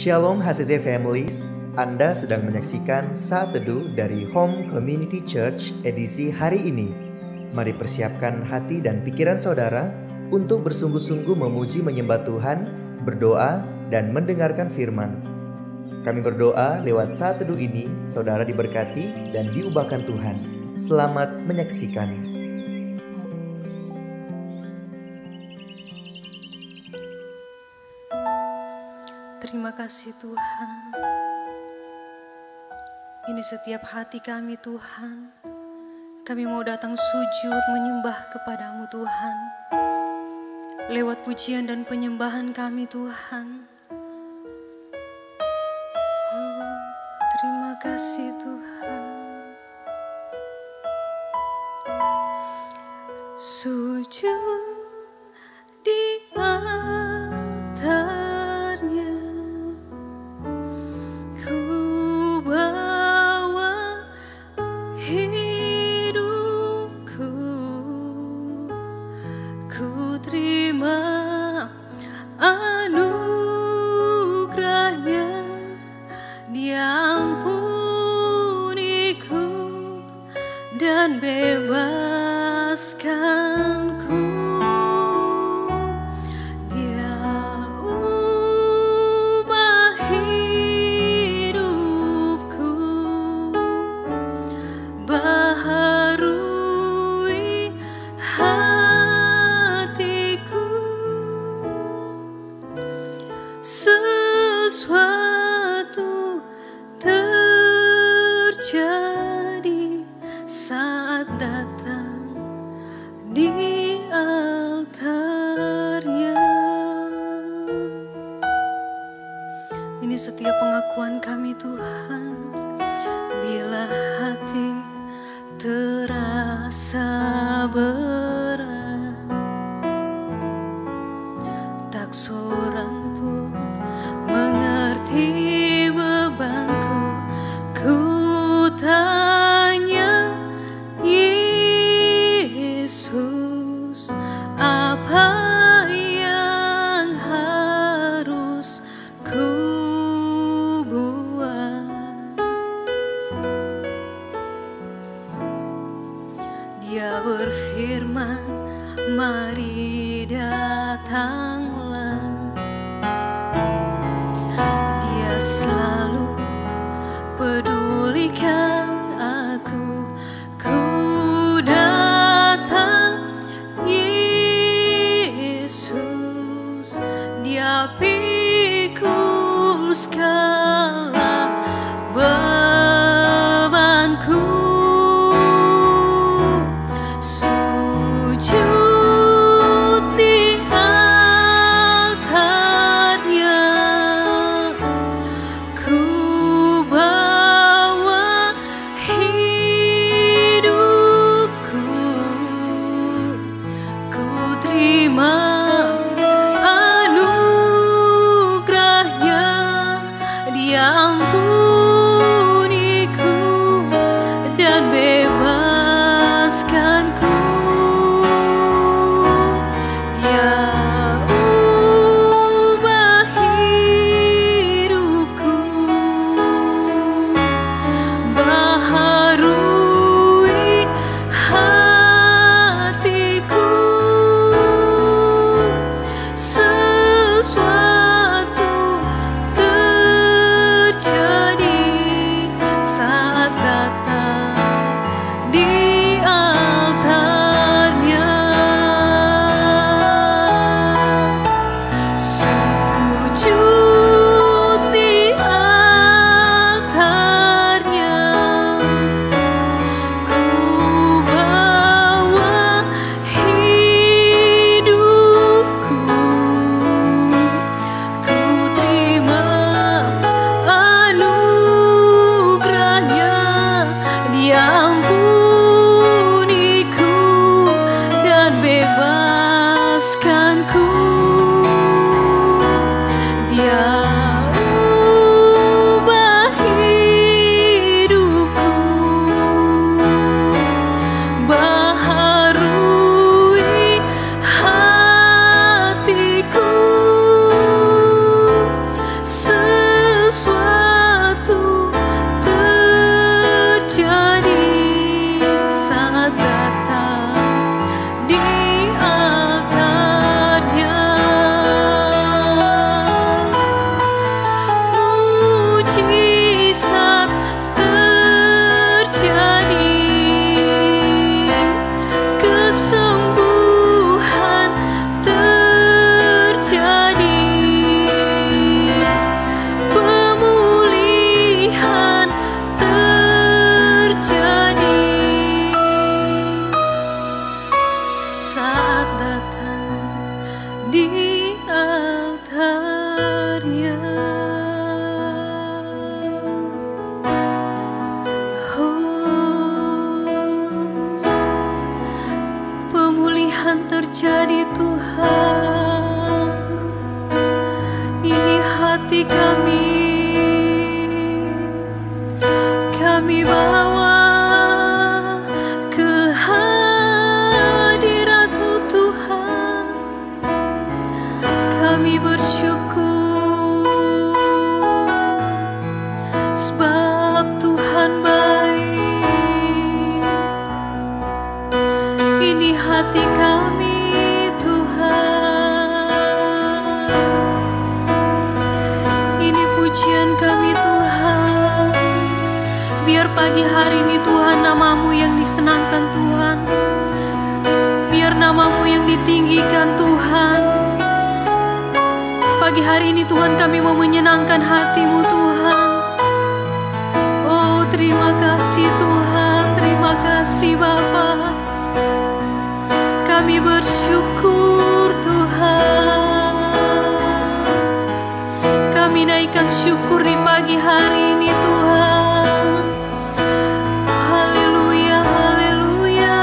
Shalom HCC Families, Anda sedang menyaksikan Saat Teduh dari Home Community Church edisi hari ini. Mari persiapkan hati dan pikiran saudara untuk bersungguh-sungguh memuji menyembah Tuhan, berdoa, dan mendengarkan firman. Kami berdoa lewat Saat Teduh ini, saudara diberkati dan diubahkan Tuhan. Selamat menyaksikan. Terima kasih Tuhan. Ini setiap hati kami Tuhan. Kami mau datang sujud menyembah kepadamu Tuhan. Lewat pujian dan penyembahan kami Tuhan. Oh, terima kasih Tuhan. Sujud di atas dan bebaskanku. Dia ubah hidupku, baharui hatiku. Sesuatu terjadi saat datang di altarnya. Ini setiap pengakuan kami Tuhan. Bila hati terasa berat, tak seorang pun mengerti bebanku. Ku tanya Yesus, apa yang harus ku buat? Dia berfirman, mari datanglah. Dia selalu pedulikan aku. Ku datang Yesus, Dia pikul segala bebanku. Sujud di altarnya, ku bawa Tuhan. Ini hati kami bawa ke hadirat-Mu Tuhan. Kami bersyukur sebab Tuhan baik. Ini hati kami Tuhan, ini pujian kami Tuhan. Biar pagi hari ini Tuhan nama-Mu yang disenangkan Tuhan, biar nama-Mu yang ditinggikan Tuhan. Pagi hari ini Tuhan kami mau menyenangkan hati-Mu Tuhan. Oh terima kasih Tuhan, terima kasih Bapa. Kami bersyukur Tuhan. Kami naikkan syukur di pagi hari ini Tuhan. Haleluya, haleluya.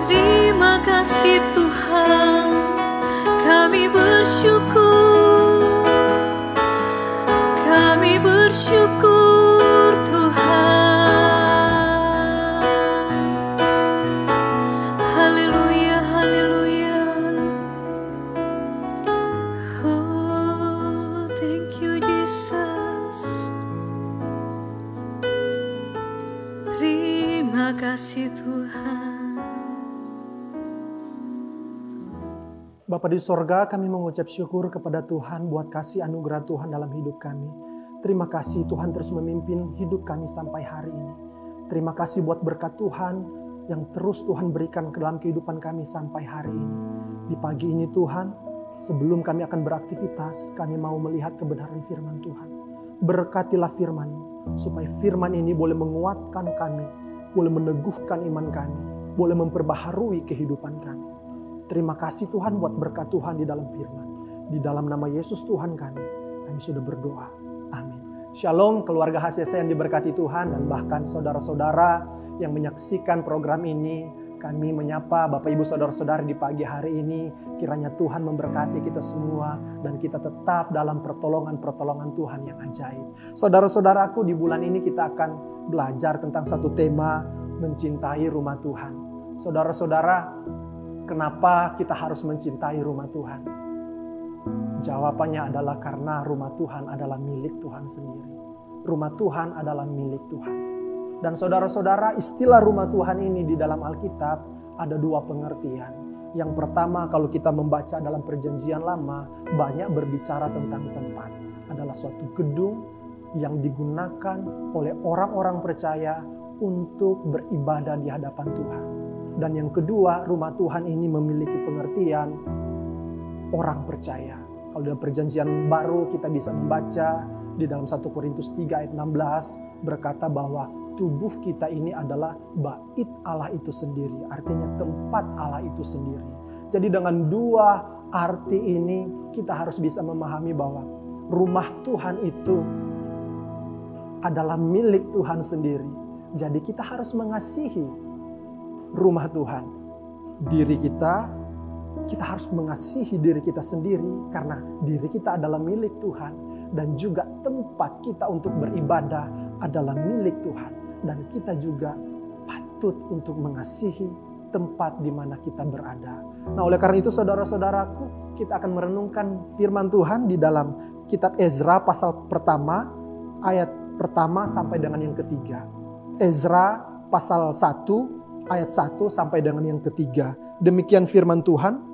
Terima kasih Tuhan. Kami bersyukur. Kami bersyukur Tuhan. Haleluya, haleluya. Oh, thank you Jesus. Terima kasih Tuhan. Bapa di sorga, kami mengucap syukur kepada Tuhan buat kasih anugerah Tuhan dalam hidup kami. Terima kasih Tuhan terus memimpin hidup kami sampai hari ini. Terima kasih buat berkat Tuhan yang terus Tuhan berikan ke dalam kehidupan kami sampai hari ini. Di pagi ini Tuhan, sebelum kami akan beraktivitas, kami mau melihat kebenaran firman Tuhan. Berkatilah firman-Mu, supaya firman ini boleh menguatkan kami, boleh meneguhkan iman kami, boleh memperbaharui kehidupan kami. Terima kasih Tuhan buat berkat Tuhan di dalam firman. Di dalam nama Yesus Tuhan kami sudah berdoa. Amin. Shalom keluarga HCC yang diberkati Tuhan dan bahkan saudara-saudara yang menyaksikan program ini. Kami menyapa Bapak Ibu Saudara-saudara di pagi hari ini. Kiranya Tuhan memberkati kita semua dan kita tetap dalam pertolongan-pertolongan Tuhan yang ajaib. Saudara-saudaraku, di bulan ini kita akan belajar tentang satu tema, mencintai rumah Tuhan. Saudara-saudara, kenapa kita harus mencintai rumah Tuhan? Jawabannya adalah karena rumah Tuhan adalah milik Tuhan sendiri. Rumah Tuhan adalah milik Tuhan. Dan saudara-saudara, istilah rumah Tuhan ini di dalam Alkitab ada dua pengertian. Yang pertama, kalau kita membaca dalam Perjanjian Lama, banyak berbicara tentang tempat. Adalah suatu gedung yang digunakan oleh orang-orang percaya untuk beribadah di hadapan Tuhan. Dan yang kedua, rumah Tuhan ini memiliki pengertian orang percaya. Kalau dalam Perjanjian Baru kita bisa membaca di dalam 1 Korintus 3 ayat 16 berkata bahwa tubuh kita ini adalah bait Allah itu sendiri. Artinya tempat Allah itu sendiri. Jadi dengan dua arti ini kita harus bisa memahami bahwa rumah Tuhan itu adalah milik Tuhan sendiri. Jadi kita harus mengasihi rumah Tuhan. Diri kita harus mengasihi diri kita sendiri karena diri kita adalah milik Tuhan. Dan juga tempat kita untuk beribadah adalah milik Tuhan. Dan kita juga patut untuk mengasihi tempat di mana kita berada. Nah, oleh karena itu saudara-saudaraku, kita akan merenungkan firman Tuhan di dalam kitab Ezra pasal pertama, ayat pertama sampai dengan yang ketiga. Ezra pasal 1, ayat 1 sampai dengan yang ketiga. Demikian firman Tuhan.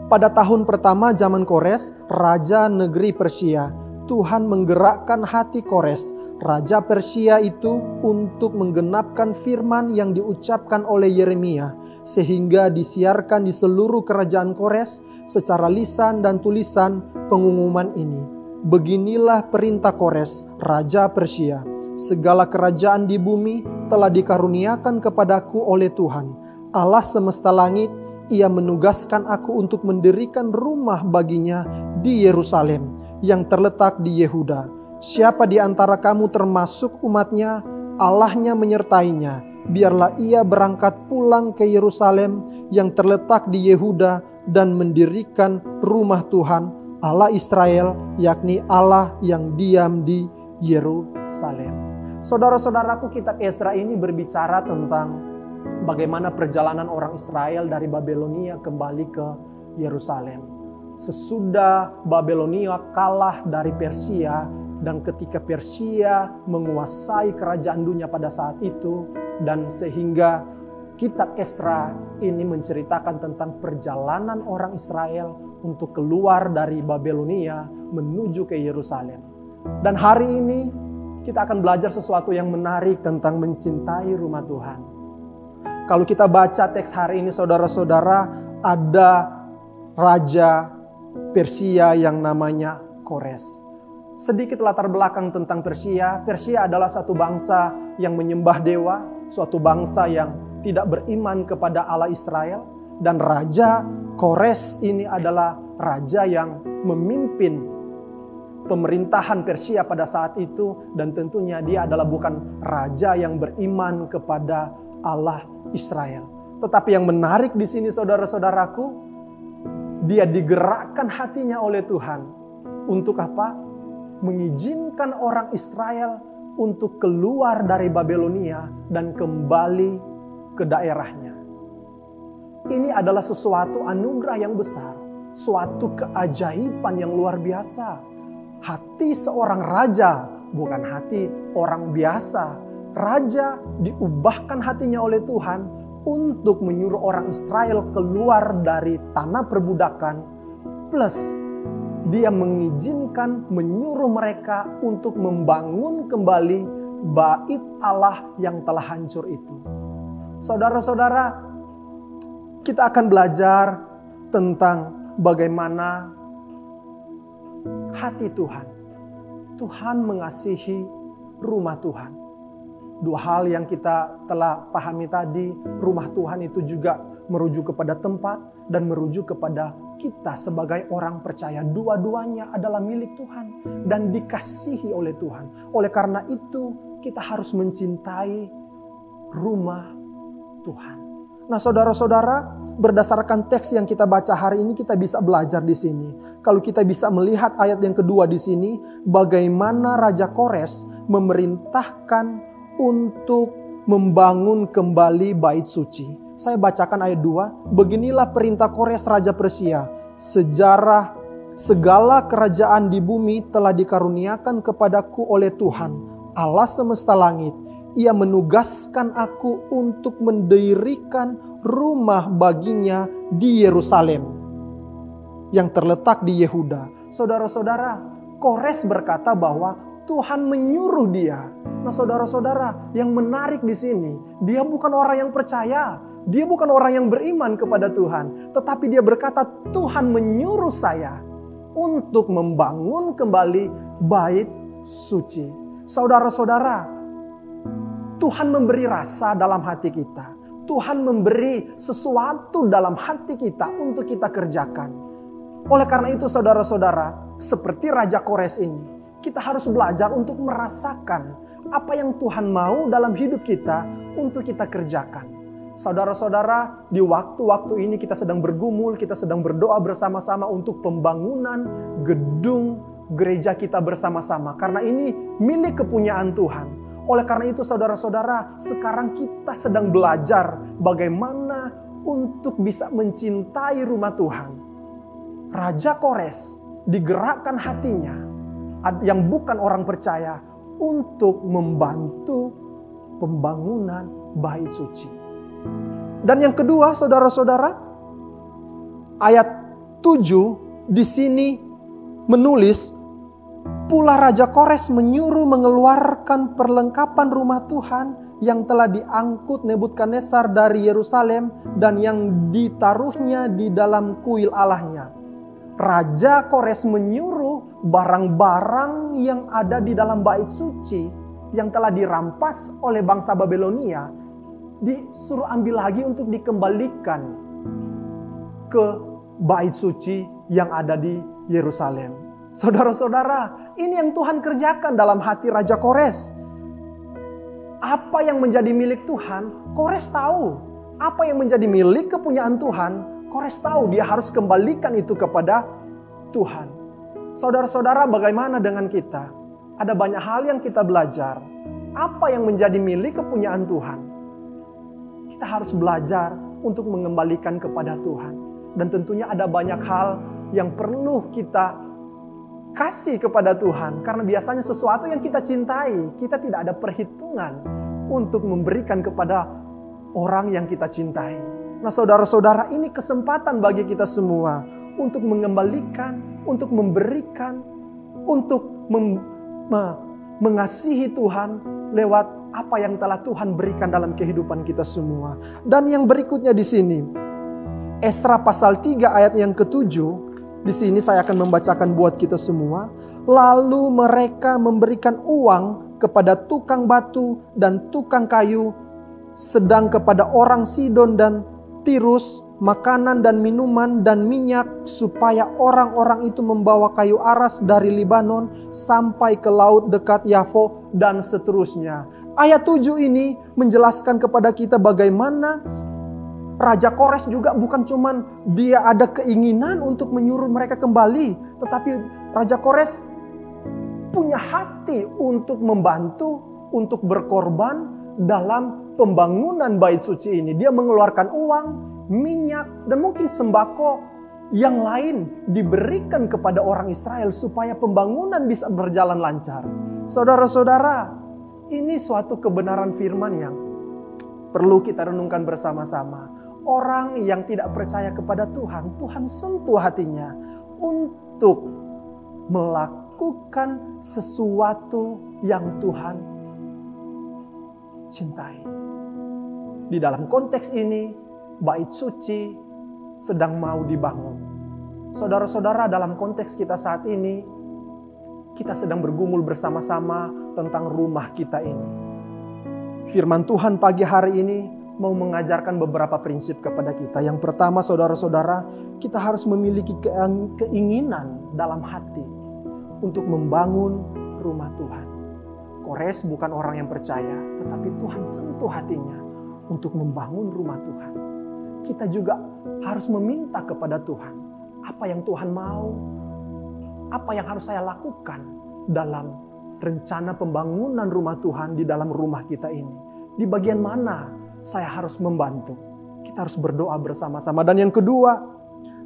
Pada tahun pertama zaman Kores, raja negeri Persia, Tuhan menggerakkan hati Kores, raja Persia itu untuk menggenapkan firman yang diucapkan oleh Yeremia, sehingga disiarkan di seluruh kerajaan Kores secara lisan dan tulisan pengumuman ini. Beginilah perintah Kores, raja Persia. Segala kerajaan di bumi telah dikaruniakan kepadaku oleh Tuhan, Allah semesta langit. Ia menugaskan aku untuk mendirikan rumah baginya di Yerusalem yang terletak di Yehuda. Siapa di antara kamu termasuk umatnya, Allahnya menyertainya. biarlah ia berangkat pulang ke Yerusalem yang terletak di Yehuda dan mendirikan rumah Tuhan Allah Israel, yakni Allah yang diam di Yerusalem. Saudara-saudaraku, kitab Ezra ini berbicara tentang bagaimana perjalanan orang Israel dari Babelonia kembali ke Yerusalem. Sesudah Babelonia kalah dari Persia, dan ketika Persia menguasai kerajaan dunia pada saat itu, dan sehingga kitab Ezra ini menceritakan tentang perjalanan orang Israel untuk keluar dari Babelonia menuju ke Yerusalem. Dan hari ini kita akan belajar sesuatu yang menarik tentang mencintai rumah Tuhan. Kalau kita baca teks hari ini, saudara-saudara, ada raja Persia yang namanya Kores. Sedikit latar belakang tentang Persia. Persia adalah satu bangsa yang menyembah dewa, suatu bangsa yang tidak beriman kepada Allah Israel. Dan Raja Kores ini adalah raja yang memimpin pemerintahan Persia pada saat itu. Dan tentunya dia adalah bukan raja yang beriman kepada Allah Israel. Tetapi yang menarik di sini, saudara-saudaraku, dia digerakkan hatinya oleh Tuhan. Untuk apa? Mengizinkan orang Israel untuk keluar dari Babelonia dan kembali ke daerahnya. Ini adalah sesuatu anugerah yang besar, suatu keajaiban yang luar biasa. Hati seorang raja, bukan hati orang biasa. Raja diubahkan hatinya oleh Tuhan untuk menyuruh orang Israel keluar dari tanah perbudakan, plus dia mengizinkan, menyuruh mereka untuk membangun kembali bait Allah yang telah hancur itu. Saudara-saudara, kita akan belajar tentang bagaimana hati Tuhan. Tuhan mengasihi rumah Tuhan. Dua hal yang kita telah pahami tadi, rumah Tuhan itu juga merujuk kepada tempat dan merujuk kepada kita sebagai orang percaya. Dua-duanya adalah milik Tuhan dan dikasihi oleh Tuhan. Oleh karena itu kita harus mencintai rumah Tuhan. Nah, saudara-saudara, berdasarkan teks yang kita baca hari ini, kita bisa belajar di sini. Kalau kita bisa melihat ayat yang kedua di sini, bagaimana Raja Kores memerintahkan untuk membangun kembali bait suci. Saya bacakan ayat 2. Beginilah perintah Kores Raja Persia. Segala kerajaan di bumi telah dikaruniakan kepadaku oleh Tuhan, Allah semesta langit. Ia menugaskan aku untuk mendirikan rumah baginya di Yerusalem yang terletak di Yehuda. Saudara-saudara, Kores berkata bahwa Tuhan menyuruh dia. Nah, saudara-saudara, yang menarik di sini, dia bukan orang yang percaya, dia bukan orang yang beriman kepada Tuhan, tetapi dia berkata, Tuhan menyuruh saya untuk membangun kembali bait suci. Saudara-saudara, Tuhan memberi rasa dalam hati kita. Tuhan memberi sesuatu dalam hati kita untuk kita kerjakan. Oleh karena itu, saudara-saudara, seperti Raja Kores ini, kita harus belajar untuk merasakan apa yang Tuhan mau dalam hidup kita untuk kita kerjakan. Saudara-saudara, di waktu-waktu ini kita sedang bergumul, kita sedang berdoa bersama-sama untuk pembangunan gedung gereja kita bersama-sama. Karena ini milik kepunyaan Tuhan. Oleh karena itu, saudara-saudara, sekarang kita sedang belajar bagaimana untuk bisa mencintai rumah Tuhan. Raja Kores digerakkan hatinya, yang bukan orang percaya, untuk membantu pembangunan bait suci. Dan yang kedua, saudara-saudara, ayat 7 di sini menulis, pula Raja Kores menyuruh mengeluarkan perlengkapan rumah Tuhan yang telah diangkut Nebukadnezar dari Yerusalem dan yang ditaruhnya di dalam kuil Allahnya. Raja Kores menyuruh barang-barang yang ada di dalam bait suci yang telah dirampas oleh bangsa Babelonia disuruh ambil lagi untuk dikembalikan ke bait suci yang ada di Yerusalem. Saudara-saudara, ini yang Tuhan kerjakan dalam hati Raja Kores. apa yang menjadi milik Tuhan, Kores tahu. Apa yang menjadi milik kepunyaan Tuhan, Kores tahu dia harus kembalikan itu kepada Tuhan. Saudara-saudara, bagaimana dengan kita? Ada banyak hal yang kita belajar. Apa yang menjadi milik kepunyaan Tuhan? Kita harus belajar untuk mengembalikan kepada Tuhan. Dan tentunya ada banyak hal yang perlu kita kasih kepada Tuhan. Karena biasanya sesuatu yang kita cintai, kita tidak ada perhitungan untuk memberikan kepada orang yang kita cintai. Nah saudara-saudara, ini kesempatan bagi kita semua untuk mengembalikan, untuk memberikan, untuk mengasihi Tuhan lewat apa yang telah Tuhan berikan dalam kehidupan kita semua. Dan yang berikutnya di sini, Esra pasal 3 ayat yang ke-7, di sini saya akan membacakan buat kita semua. Lalu mereka memberikan uang kepada tukang batu dan tukang kayu, sedang kepada orang Sidon dan Tirus makanan dan minuman dan minyak, supaya orang-orang itu membawa kayu aras dari Libanon sampai ke laut dekat Yafo, dan seterusnya. Ayat 7 ini menjelaskan kepada kita bagaimana Raja Kores juga bukan cuman dia ada keinginan untuk menyuruh mereka kembali, tetapi Raja Kores punya hati untuk membantu, untuk berkorban dalam pembangunan bait suci ini. Dia mengeluarkan uang, minyak, dan mungkin sembako yang lain diberikan kepada orang Israel supaya pembangunan bisa berjalan lancar. Saudara-saudara, ini suatu kebenaran firman yang perlu kita renungkan bersama-sama. Orang yang tidak percaya kepada Tuhan, Tuhan sentuh hatinya untuk melakukan sesuatu yang Tuhan cintai. Di dalam konteks ini, bait suci sedang mau dibangun. Saudara-saudara, dalam konteks kita saat ini, kita sedang bergumul bersama-sama tentang rumah kita ini. Firman Tuhan pagi hari ini mau mengajarkan beberapa prinsip kepada kita. Yang pertama, saudara-saudara, kita harus memiliki keinginan dalam hati untuk membangun rumah Tuhan. Kores bukan orang yang percaya, tetapi Tuhan sentuh hatinya untuk membangun rumah Tuhan. Kita juga harus meminta kepada Tuhan apa yang Tuhan mau, apa yang harus saya lakukan dalam rencana pembangunan rumah Tuhan di dalam rumah kita ini. Di bagian mana saya harus membantu? Kita harus berdoa bersama-sama. Dan yang kedua,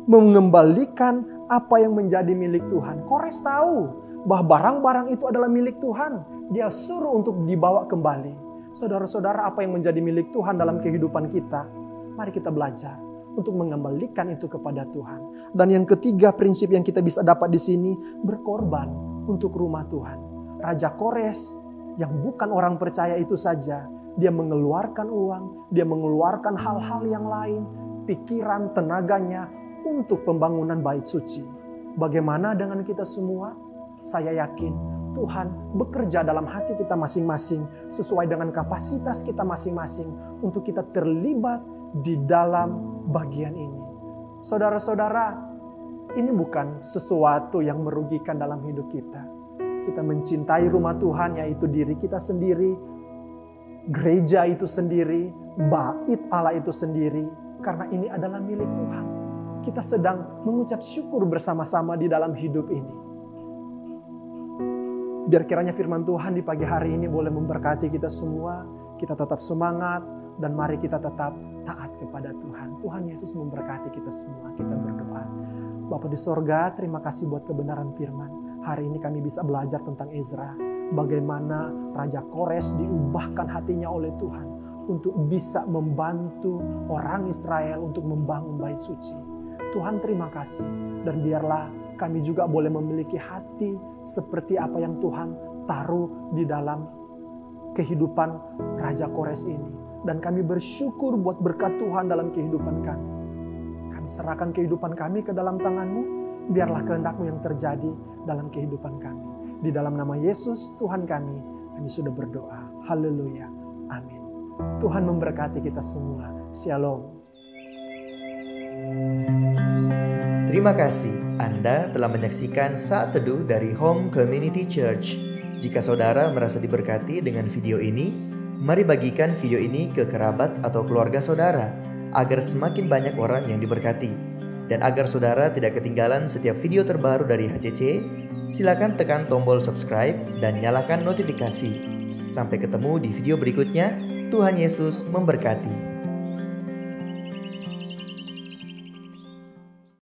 mengembalikan apa yang menjadi milik Tuhan. Kores tahu bahwa barang-barang itu adalah milik Tuhan. Dia suruh untuk dibawa kembali. Saudara-saudara, apa yang menjadi milik Tuhan dalam kehidupan kita, mari kita belajar untuk mengembalikan itu kepada Tuhan. Dan yang ketiga, prinsip yang kita bisa dapat di sini, berkorban untuk rumah Tuhan. Raja Kores yang bukan orang percaya itu saja, dia mengeluarkan uang, dia mengeluarkan hal-hal yang lain, pikiran, tenaganya untuk pembangunan bait suci. Bagaimana dengan kita semua? Saya yakin Tuhan bekerja dalam hati kita masing-masing sesuai dengan kapasitas kita masing-masing untuk kita terlibat di dalam bagian ini. Saudara-saudara, ini bukan sesuatu yang merugikan dalam hidup kita. Kita mencintai rumah Tuhan, yaitu diri kita sendiri, gereja itu sendiri, bait Allah itu sendiri, karena ini adalah milik Tuhan. Kita sedang mengucap syukur bersama-sama di dalam hidup ini. Biar kiranya firman Tuhan di pagi hari ini boleh memberkati kita semua. Kita tetap semangat dan mari kita tetap taat kepada Tuhan. Tuhan Yesus memberkati kita semua. Kita berdoa. Bapa di sorga, terima kasih buat kebenaran firman. Hari ini kami bisa belajar tentang Ezra. Bagaimana Raja Kores diubahkan hatinya oleh Tuhan untuk bisa membantu orang Israel untuk membangun bait suci. Tuhan terima kasih, dan biarlah kami juga boleh memiliki hati seperti apa yang Tuhan taruh di dalam kehidupan Raja Kores ini. Dan kami bersyukur buat berkat Tuhan dalam kehidupan kami. Kami serahkan kehidupan kami ke dalam tangan-Mu, biarlah kehendak-Mu yang terjadi dalam kehidupan kami. Di dalam nama Yesus Tuhan kami sudah berdoa. Haleluya. Amin. Tuhan memberkati kita semua. Shalom. Terima kasih Anda telah menyaksikan Saat Teduh dari Home Community Church. Jika saudara merasa diberkati dengan video ini, Mari bagikan video ini ke kerabat atau keluarga saudara, agar semakin banyak orang yang diberkati. Dan agar saudara tidak ketinggalan setiap video terbaru dari HCC, silakan tekan tombol subscribe dan nyalakan notifikasi. Sampai ketemu di video berikutnya. Tuhan Yesus memberkati.